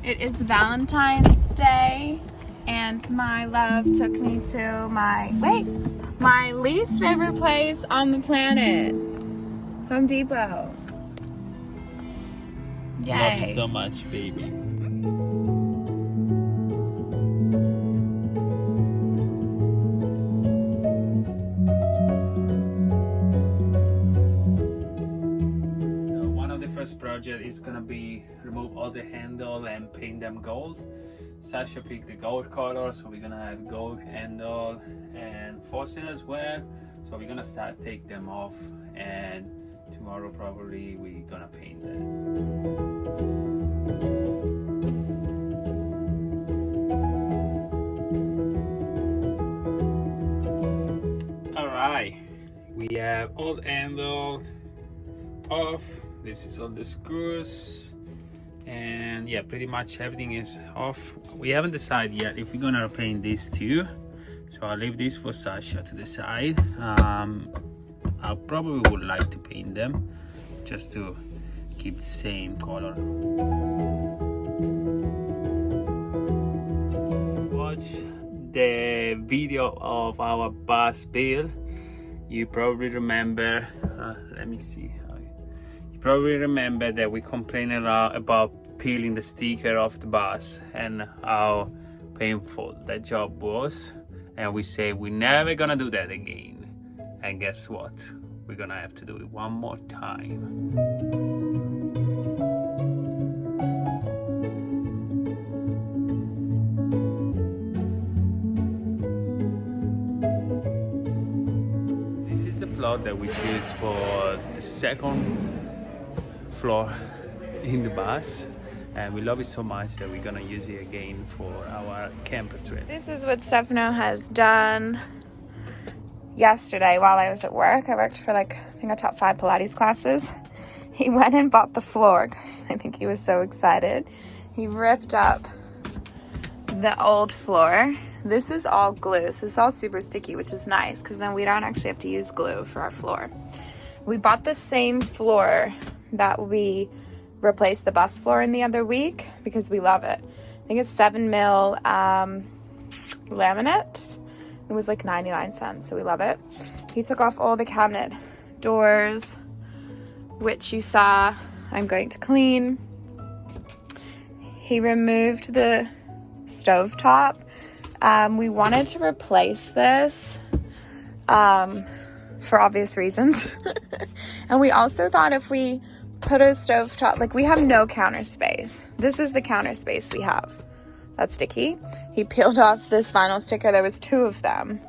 It is Valentine's Day and my love took me to my least favorite place on the planet, Home Depot. Yay. Love you so much, baby. Project is gonna be remove all the handle and paint them gold. Sasha picked the gold color, so we're gonna have gold handle and faucet as well. So we're gonna start take them off, and tomorrow probably we're gonna paint them. All right, we have all handle off. This is all the screws, and yeah, pretty much everything is off. We haven't decided yet if we're gonna paint these two, so I'll leave this for Sasha to decide. I probably would like to paint them just to keep the same color. Watch the video of our bus build. You probably remember, let me see. Probably remember that we complained a lot about peeling the sticker off the bus and how painful that job was, and we say we're never gonna do that again. And guess what, we're gonna have to do it one more time. This is the floor that we choose for the second floor in the bus, and we love it so much that we're gonna use it again for our camper trip. This is what Stefano has done yesterday while I was at work. I worked for I think I taught 5 Pilates classes. He went and bought the floor because I think he was so excited. He ripped up the old floor. This is all glue, so it's all super sticky, which is nice because then we don't actually have to use glue for our floor. We bought the same floor that we replaced the bus floor in the other week because we love it. I think it's 7mm laminate. It was like 99 cents, so we love it. He took off all the cabinet doors, which you saw I'm going to clean. He removed the stovetop. We wanted to replace this for obvious reasons. And we also thought if we put a stovetop, we have no counter space. This is the counter space we have. That's sticky. He peeled off this vinyl sticker. There was 2 of them.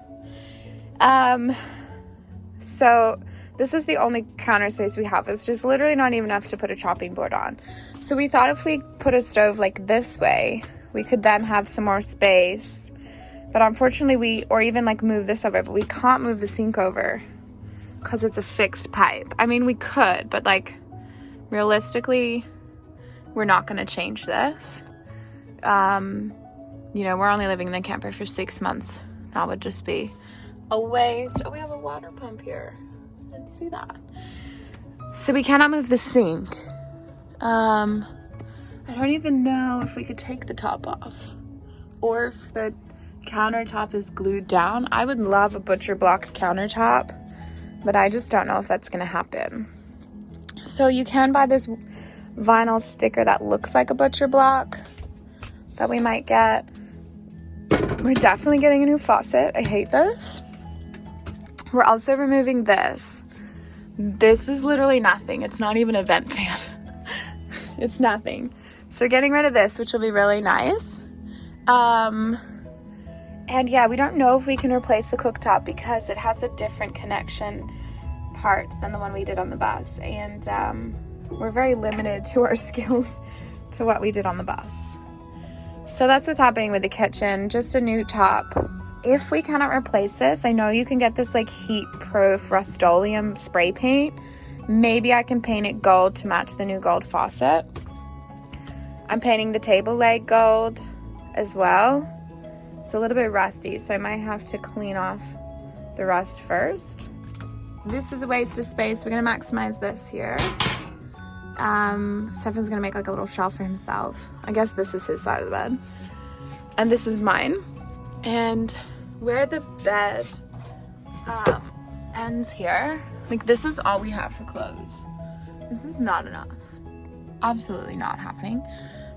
So this is the only counter space we have. It's just literally not even enough to put a chopping board on. So we thought if we put a stove this way, we could then have some more space. But unfortunately or even move this over, but we can't move the sink over because it's a fixed pipe. I mean, we could, but realistically, we're not going to change this. We're only living in the camper for 6 months. That would just be a waste. Oh, we have a water pump here. I didn't see that. So we cannot move the sink. I don't even know if we could take the top off or if the countertop is glued down. I would love a butcher block countertop, but I just don't know if that's going to happen. So you can buy this vinyl sticker that looks like a butcher block that we might get. We're definitely getting a new faucet. I hate this. We're also removing this. This is literally nothing. It's not even a vent fan. It's nothing. So we're getting rid of this, which will be really nice. And yeah, we don't know if we can replace the cooktop because it has a different connection part than the one we did on the bus. And we're very limited to our skills to what we did on the bus. So that's what's happening with the kitchen. Just a new top. If we cannot replace this, I know you can get this heat-proof Rust-Oleum spray paint. Maybe I can paint it gold to match the new gold faucet. I'm painting the table leg gold as well. It's a little bit rusty, so I might have to clean off the rust first. This is a waste of space. We're gonna maximize this here. Stefan's gonna make like a little shelf for himself. I guess this is his side of the bed. And this is mine. And where the bed ends here, like this is all we have for clothes. This is not enough. Absolutely not happening.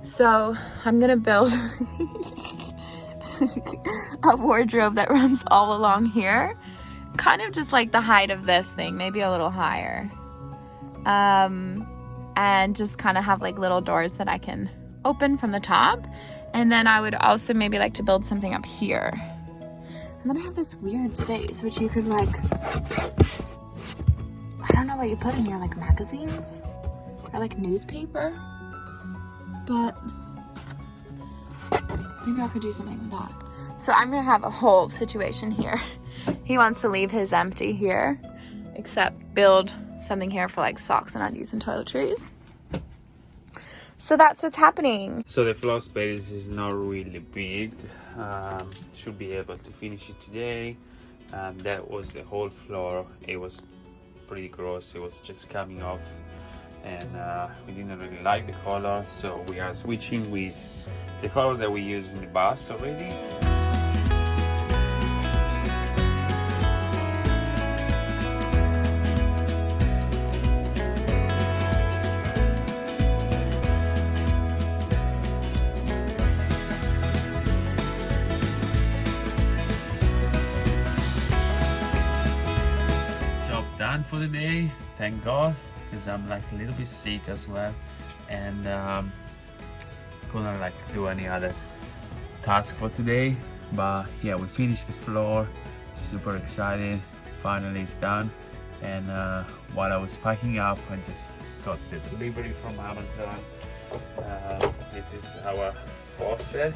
So I'm gonna build a wardrobe that runs all along here. Kind of just like the height of this thing, maybe a little higher. And just kind of have like little doors that I can open from the top. And then I would also maybe like to build something up here. And then I have this weird space which you could like, I don't know what you put in here, like magazines or like newspaper, but maybe I could do something with that. So I'm gonna have a whole situation here. He wants to leave his empty here, except build something here for like socks and undies and toiletries. So that's what's happening. So the floor space is not really big. Should be able to finish it today. That was the whole floor. It was pretty gross. It was just coming off, and we didn't really like the color. So we are switching with the color that we use in the bus already. Done for the day, thank God, because I'm like a little bit sick as well, and couldn't like do any other task for today. But yeah, we finished the floor, super excited, finally it's done. And while I was packing up, I just got the delivery from Amazon. This is our faucet.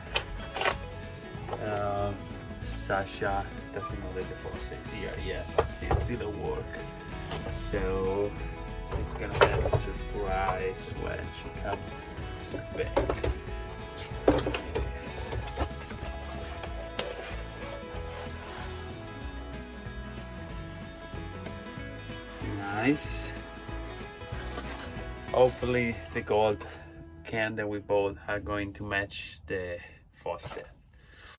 Sasha doesn't know that the faucet is here yet, but it's still at work. So she's gonna have a surprise when she comes back. Nice. Hopefully the gold can that we bought are going to match the faucet.